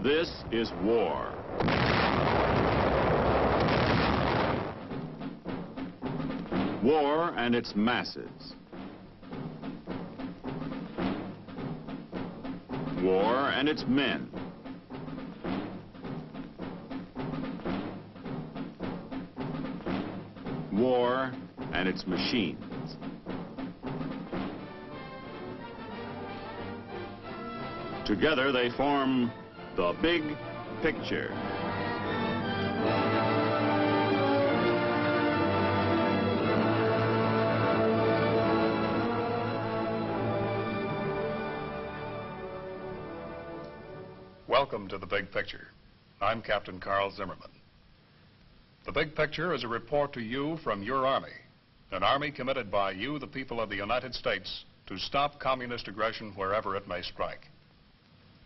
This is war. War and its masses. War and its men. War and its machines. Together they form the big picture. Welcome to The Big Picture. I'm Captain Carl Zimmerman. The Big Picture is a report to you from your Army, an Army committed by you, the people of the United States, to stop communist aggression wherever it may strike.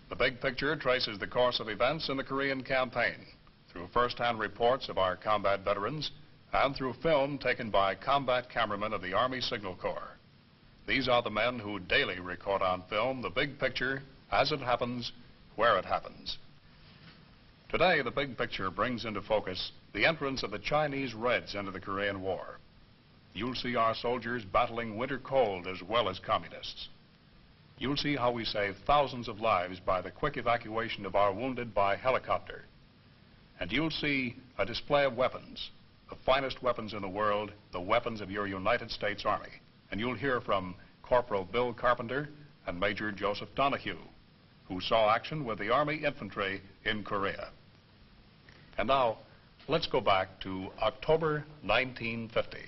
The Big Picture traces the course of events in the Korean campaign through first-hand reports of our combat veterans and through film taken by combat cameramen of the Army Signal Corps. These are the men who daily record on film the big picture as it happens, where it happens. Today, the Big Picture brings into focus the entrance of the Chinese Reds into the Korean War. You'll see our soldiers battling winter cold as well as communists. You'll see how we save thousands of lives by the quick evacuation of our wounded by helicopter. And you'll see a display of weapons, the finest weapons in the world, the weapons of your United States Army. And you'll hear from Corporal Bill Carpenter and Major Joseph Donahue, who saw action with the Army Infantry in Korea. And now, let's go back to October 1950.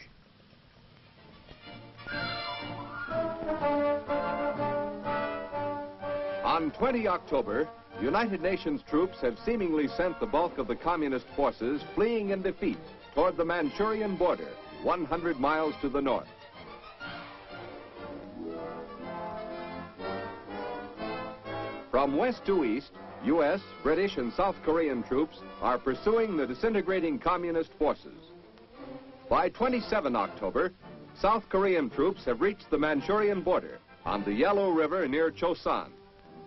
On 20 October, United Nations troops have seemingly sent the bulk of the communist forces fleeing in defeat toward the Manchurian border, 100 miles to the north. From west to east, U.S., British, and South Korean troops are pursuing the disintegrating communist forces. By 27 October, South Korean troops have reached the Manchurian border on the Yellow River near Chosan,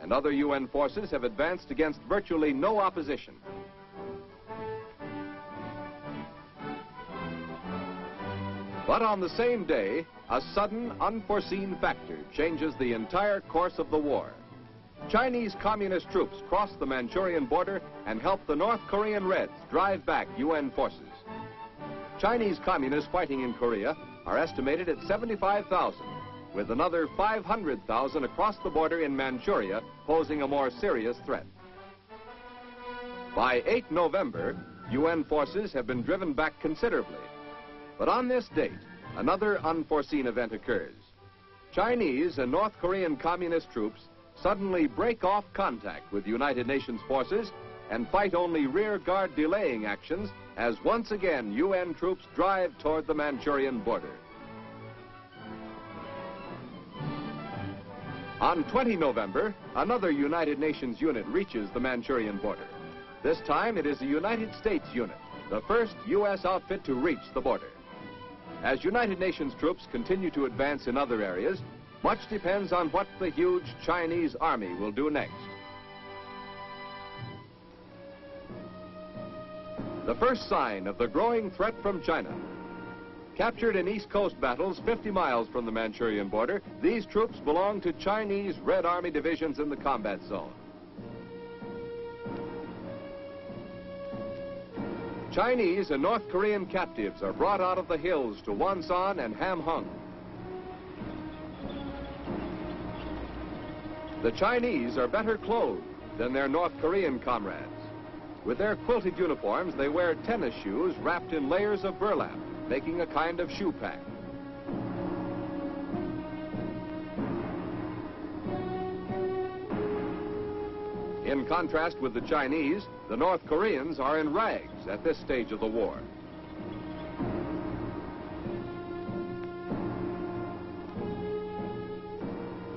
and other UN forces have advanced against virtually no opposition. But on the same day, a sudden, unforeseen factor changes the entire course of the war. Chinese communist troops cross the Manchurian border and help the North Korean Reds drive back UN forces. Chinese communists fighting in Korea are estimated at 75,000, with another 500,000 across the border in Manchuria posing a more serious threat. By 8 November, UN forces have been driven back considerably. But on this date, another unforeseen event occurs. Chinese and North Korean communist troops suddenly break off contact with United Nations forces and fight only rear guard delaying actions as once again UN troops drive toward the Manchurian border. On 20 November, another United Nations unit reaches the Manchurian border. This time it is a United States unit, the first U.S. outfit to reach the border. As United Nations troops continue to advance in other areas, much depends on what the huge Chinese army will do next. The first sign of the growing threat from China. Captured in East Coast battles 50 miles from the Manchurian border, these troops belong to Chinese Red Army divisions in the combat zone. Chinese and North Korean captives are brought out of the hills to Wonsan and Hamhung. The Chinese are better clothed than their North Korean comrades. With their quilted uniforms, they wear tennis shoes wrapped in layers of burlap, making a kind of shoe pack. In contrast with the Chinese, the North Koreans are in rags at this stage of the war.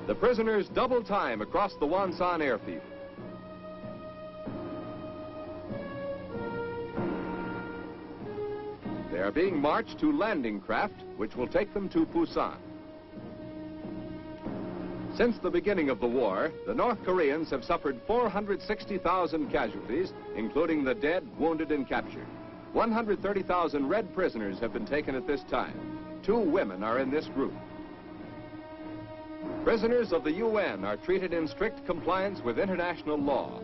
The prisoners double time across the Wonsan airfield. They are being marched to landing craft, which will take them to Busan. Since the beginning of the war, the North Koreans have suffered 460,000 casualties, including the dead, wounded, and captured. 130,000 Red prisoners have been taken at this time. 2 women are in this group. Prisoners of the UN are treated in strict compliance with international law.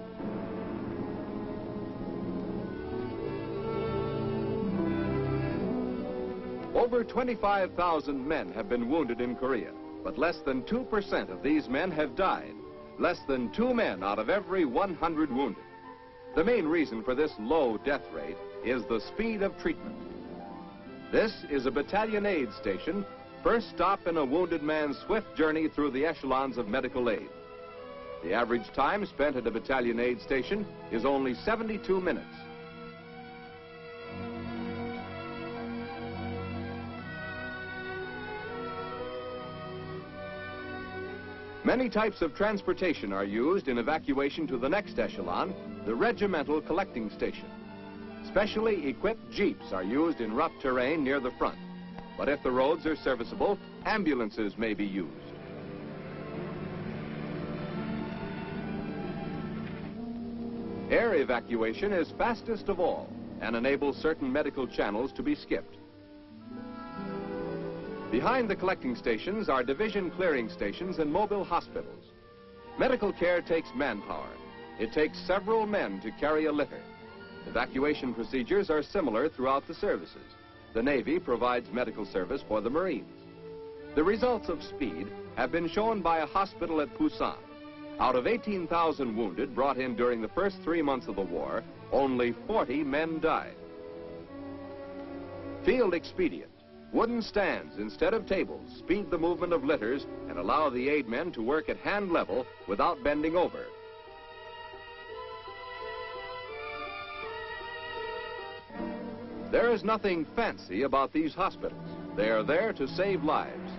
Over 25,000 men have been wounded in Korea, but less than 2% of these men have died. Less than 2 men out of every 100 wounded. The main reason for this low death rate is the speed of treatment. This is a battalion aid station, first stop in a wounded man's swift journey through the echelons of medical aid. The average time spent at a battalion aid station is only 72 minutes. Many types of transportation are used in evacuation to the next echelon, the regimental collecting station. Specially equipped jeeps are used in rough terrain near the front. But if the roads are serviceable, ambulances may be used. Air evacuation is fastest of all and enables certain medical channels to be skipped. Behind the collecting stations are division clearing stations and mobile hospitals. Medical care takes manpower. It takes several men to carry a litter. Evacuation procedures are similar throughout the services. The Navy provides medical service for the Marines. The results of speed have been shown by a hospital at Busan. Out of 18,000 wounded brought in during the first 3 months of the war, only 40 men died. Field expedient. Wooden stands instead of tables speed the movement of litters and allow the aid men to work at hand level without bending over. There is nothing fancy about these hospitals. They are there to save lives.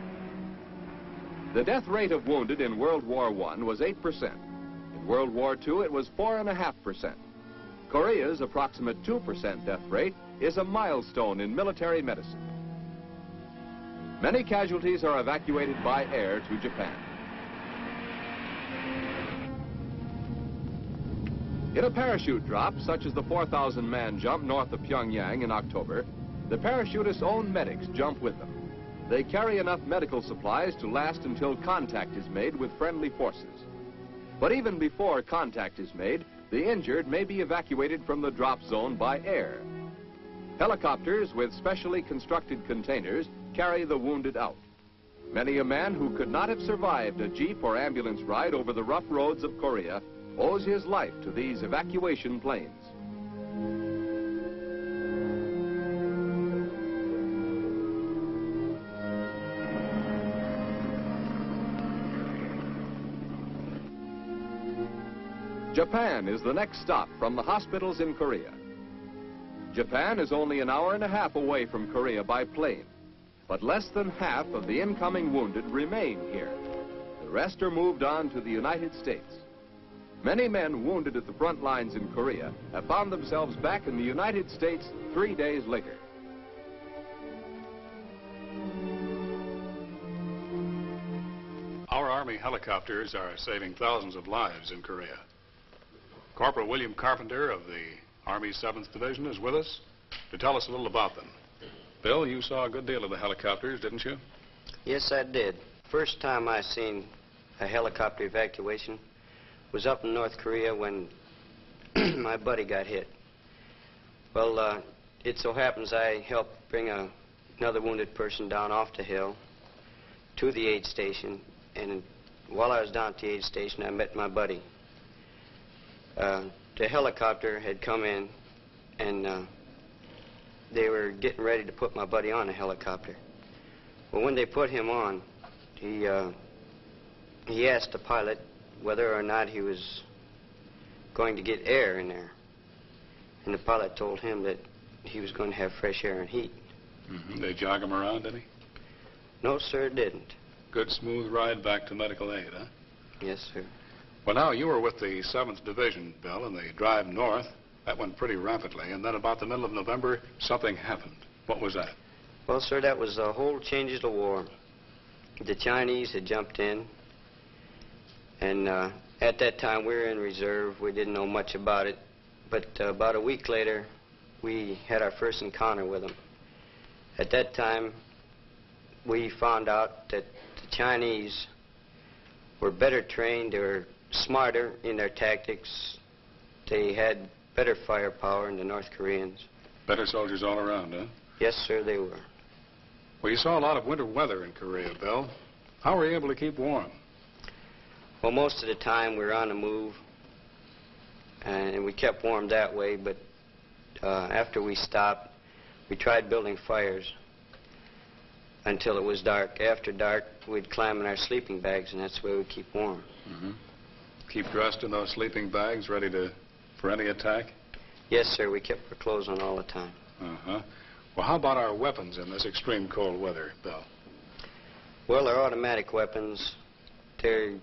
The death rate of wounded in World War I was 8%. In World War II, it was 4.5%. Korea's approximate 2% death rate is a milestone in military medicine. Many casualties are evacuated by air to Japan. In a parachute drop, such as the 4,000-man jump north of Pyongyang in October, the parachutists' own medics jump with them. They carry enough medical supplies to last until contact is made with friendly forces. But even before contact is made, the injured may be evacuated from the drop zone by air. Helicopters with specially constructed containers carry the wounded out. Many a man who could not have survived a jeep or ambulance ride over the rough roads of Korea owes his life to these evacuation planes. Japan is the next stop from the hospitals in Korea. Japan is only an hour and a half away from Korea by plane, but less than half of the incoming wounded remain here. The rest are moved on to the United States. Many men wounded at the front lines in Korea have found themselves back in the United States 3 days later. Our Army helicopters are saving thousands of lives in Korea. Corporal William Carpenter of the Army 7th Division is with us to tell us a little about them. Bill, you saw a good deal of the helicopters, didn't you? Yes, I did. First time I seen a helicopter evacuation was up in North Korea when my buddy got hit. Well, it so happens I helped bring another wounded person down off the hill to the aid station, and while I was down at the aid station, I met my buddy. The helicopter had come in, and they were getting ready to put my buddy on the helicopter. Well, when they put him on, he asked the pilot whether or not he was going to get air in there. And the pilot told him that he was going to have fresh air and heat. Mm-hmm. They jog him around, did he? No, sir, it didn't. Good smooth ride back to medical aid, huh? Yes, sir. Well, now, you were with the 7th Division, Bill, and the drive north. That went pretty rapidly, and then about the middle of November, something happened. What was that? Well, sir, that was the whole change of the war. The Chinese had jumped in, And at that time, we were in reserve. We didn't know much about it. But about a week later, we had our first encounter with them. At that time, we found out that the Chinese were better trained, they were smarter in their tactics, they had better firepower than the North Koreans. Better soldiers all around, huh? Yes, sir, they were. Well, you saw a lot of winter weather in Korea, Bill. How were you able to keep warm? Well, most of the time we were on the move, and we kept warm that way, but after we stopped, we tried building fires until it was dark. After dark, we'd climb in our sleeping bags, and that's the way we'd keep warm. Mm-hmm. Keep dressed in those sleeping bags, ready for any attack? Yes, sir, we kept our clothes on all the time. Uh-huh. Well, how about our weapons in this extreme cold weather, Bill? Well, our automatic weapons, they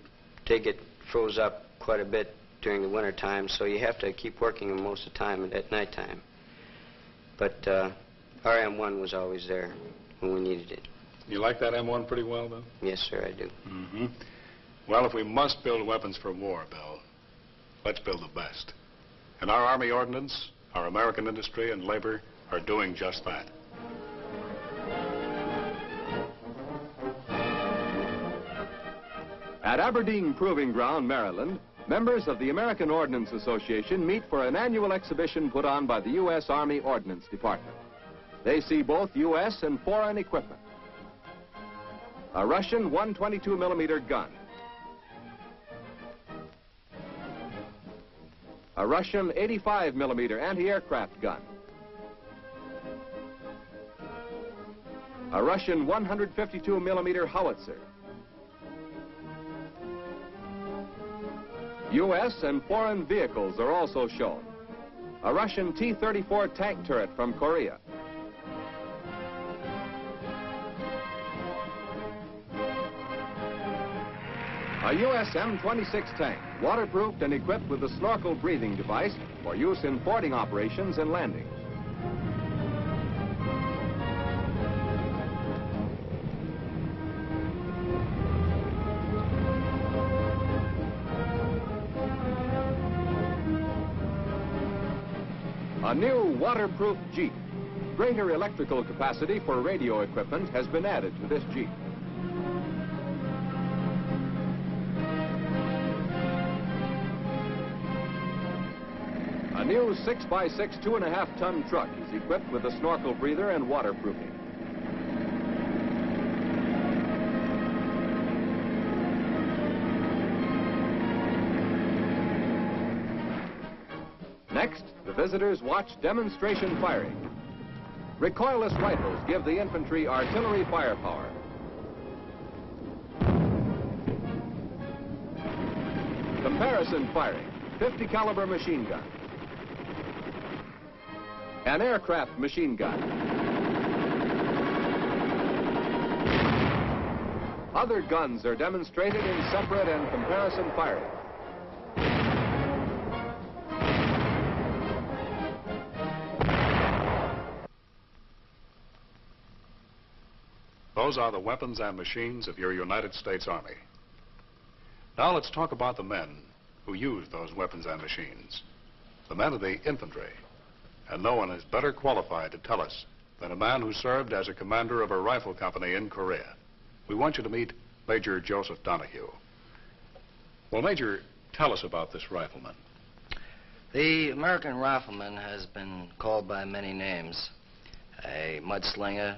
get froze up quite a bit during the winter time, so you have to keep working them most of the time at nighttime. But our M1 was always there when we needed it. You like that M1 pretty well, Bill? Yes, sir, I do. Mm-hmm. Well, if we must build weapons for war, Bill, let's build the best. And our Army ordnance, our American industry and labor are doing just that. At Aberdeen Proving Ground, Maryland, members of the American Ordnance Association meet for an annual exhibition put on by the U.S. Army Ordnance Department. They see both U.S. and foreign equipment. A Russian 122-millimeter gun. A Russian 85-millimeter anti-aircraft gun. A Russian 152-millimeter howitzer. U.S. and foreign vehicles are also shown. A Russian T-34 tank turret from Korea. A U.S. M-26 tank, waterproofed and equipped with a snorkel breathing device for use in fording operations and landing. A new waterproof Jeep. Greater electrical capacity for radio equipment has been added to this Jeep. A new 6x6 2.5-ton truck is equipped with a snorkel breather and waterproofing. Next, the visitors watch demonstration firing. Recoilless rifles give the infantry artillery firepower. Comparison firing, 50 caliber machine gun. An aircraft machine gun. Other guns are demonstrated in separate and comparison firing. Those are the weapons and machines of your United States Army. Now let's talk about the men who use those weapons and machines. The men of the infantry. And no one is better qualified to tell us than a man who served as a commander of a rifle company in Korea. We want you to meet Major Joseph Donahue. Well, Major, tell us about this rifleman. The American rifleman has been called by many names. A mudslinger,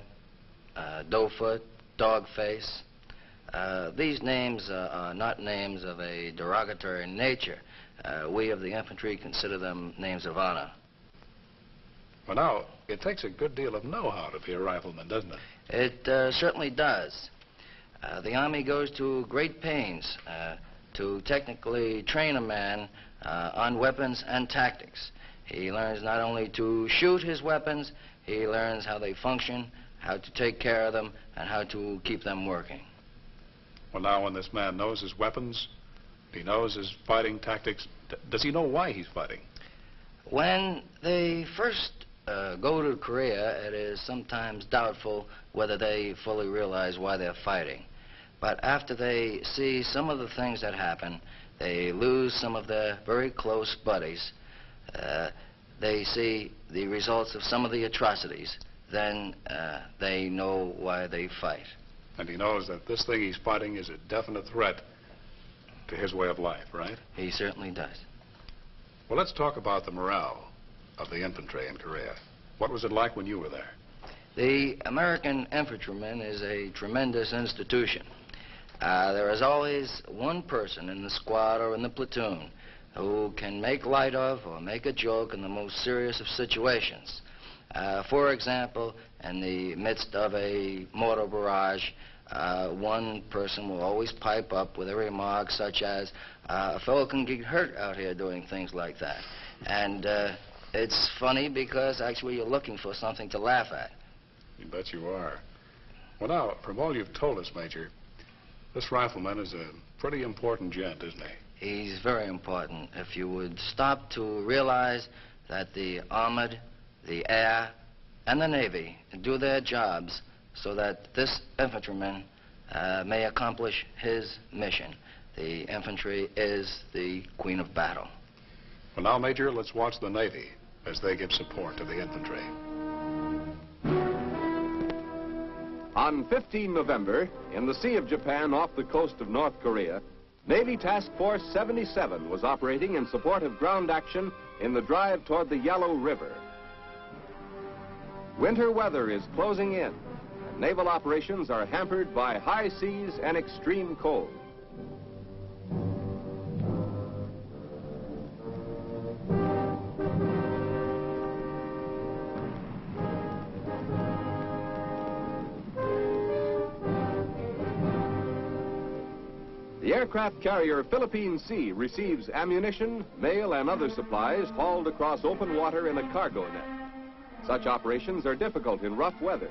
doughfoot, dogface. These names are not names of a derogatory nature. We of the infantry consider them names of honor. Well, now, it takes a good deal of know-how to be a rifleman, doesn't it? It certainly does. The Army goes to great pains to technically train a man on weapons and tactics. He learns not only to shoot his weapons, he learns how they function, how to take care of them, and how to keep them working. Well, now, when this man knows his weapons, he knows his fighting tactics, does he know why he's fighting? When they first go to Korea, it is sometimes doubtful whether they fully realize why they're fighting. But after they see some of the things that happen, they lose some of their very close buddies, they see the results of some of the atrocities, then they know why they fight. And he knows that this thing he's fighting is a definite threat to his way of life, right? He certainly does. Well, let's talk about the morale of the infantry in Korea. What was it like when you were there? The American infantryman is a tremendous institution. There is always one person in the squad or in the platoon who can make light of or make a joke in the most serious of situations. For example, in the midst of a mortar barrage, one person will always pipe up with a remark such as, a fellow can get hurt out here doing things like that. And it's funny because actually you're looking for something to laugh at. You bet you are. Well, now, from all you've told us, Major, this rifleman is a pretty important gent, isn't he? He's very important. If you would stop to realize that the armored, the air, and the Navy do their jobs so that this infantryman may accomplish his mission. The infantry is the queen of battle. Well, now, Major, let's watch the Navy as they give support to the infantry. On 15 November, in the Sea of Japan off the coast of North Korea, Navy Task Force 77 was operating in support of ground action in the drive toward the Yellow River. Winter weather is closing in, and naval operations are hampered by high seas and extreme cold. The aircraft carrier Philippine Sea receives ammunition, mail, and other supplies hauled across open water in a cargo net. Such operations are difficult in rough weather.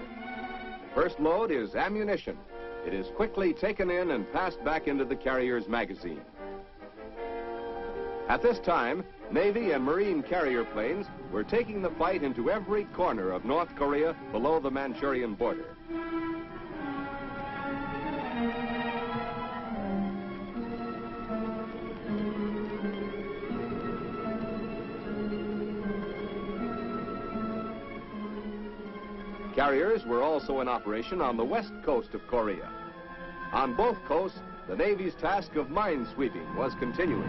First load is ammunition. It is quickly taken in and passed back into the carrier's magazine. At this time, Navy and Marine carrier planes were taking the fight into every corner of North Korea below the Manchurian border. Carriers were also in operation on the west coast of Korea. On both coasts, the Navy's task of mine sweeping was continuing.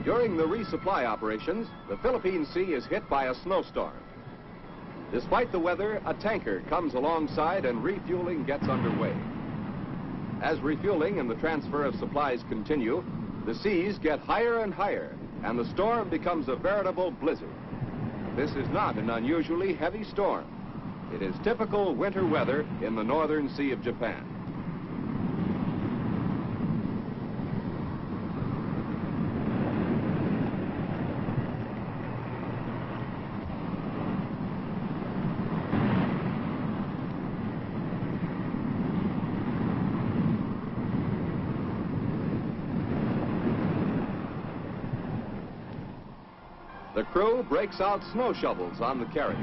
During the resupply operations, the Philippine Sea is hit by a snowstorm. Despite the weather, a tanker comes alongside and refueling gets underway. As refueling and the transfer of supplies continue, the seas get higher and higher, and the storm becomes a veritable blizzard. This is not an unusually heavy storm. It is typical winter weather in the northern Sea of Japan. The crew breaks out snow shovels on the carrier.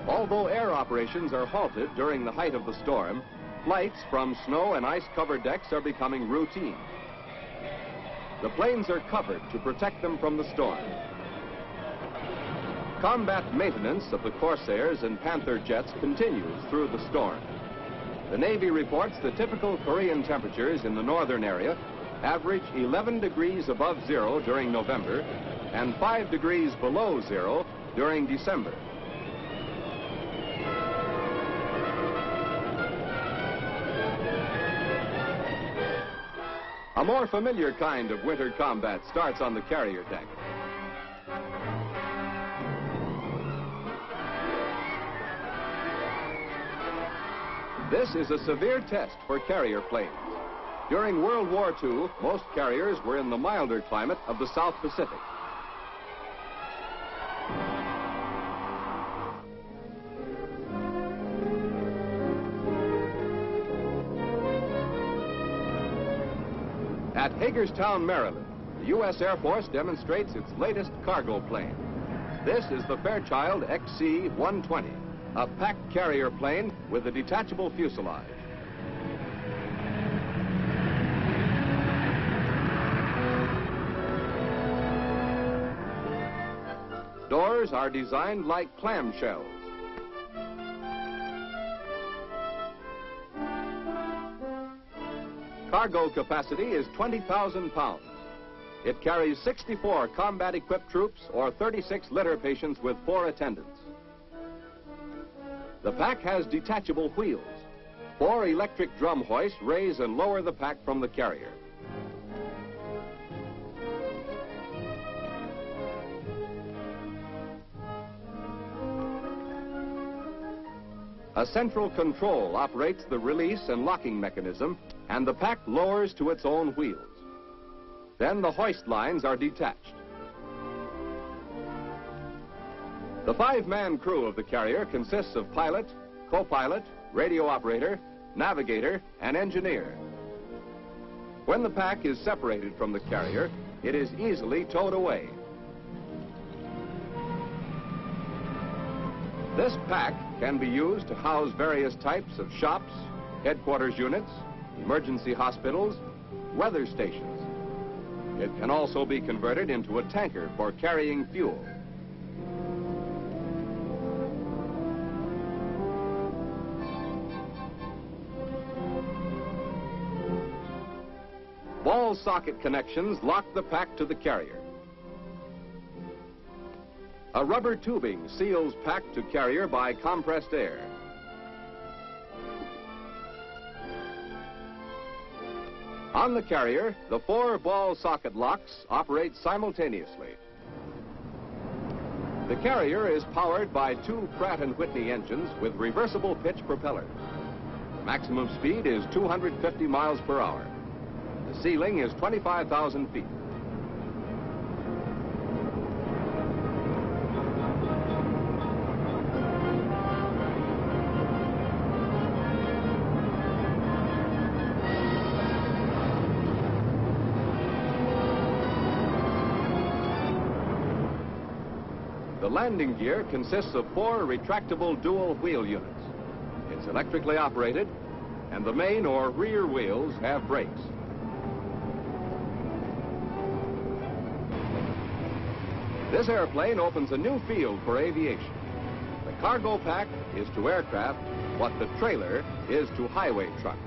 Although air operations are halted during the height of the storm, flights from snow and ice-covered decks are becoming routine. The planes are covered to protect them from the storm. Combat maintenance of the Corsairs and Panther jets continues through the storm. The Navy reports the typical Korean temperatures in the northern area average 11 degrees above zero during November and 5 degrees below zero during December. A more familiar kind of winter combat starts on the carrier deck. This is a severe test for carrier planes. During World War II, most carriers were in the milder climate of the South Pacific. At Hagerstown, Maryland, the U.S. Air Force demonstrates its latest cargo plane. This is the Fairchild XC-120, a packed carrier plane with a detachable fuselage. Doors are designed like clamshells. Cargo capacity is 20,000 pounds. It carries 64 combat-equipped troops or 36 litter patients with 4 attendants. The pack has detachable wheels. 4 electric drum hoists raise and lower the pack from the carrier. A central control operates the release and locking mechanism, and the pack lowers to its own wheels. Then the hoist lines are detached. The 5-man crew of the carrier consists of pilot, co-pilot, radio operator, navigator, and engineer. When the pack is separated from the carrier, it is easily towed away. This pack can be used to house various types of shops, headquarters units, emergency hospitals, weather stations. It can also be converted into a tanker for carrying fuel. Ball socket connections lock the pack to the carrier. A rubber tubing seals pack to carrier by compressed air. On the carrier, the 4 ball socket locks operate simultaneously. The carrier is powered by 2 Pratt & Whitney engines with reversible pitch propellers. Maximum speed is 250 miles per hour. The ceiling is 25,000 feet. The landing gear consists of 4 retractable dual wheel units. It's electrically operated, and the main or rear wheels have brakes. This airplane opens a new field for aviation. The cargo pack is to aircraft what the trailer is to highway trucks.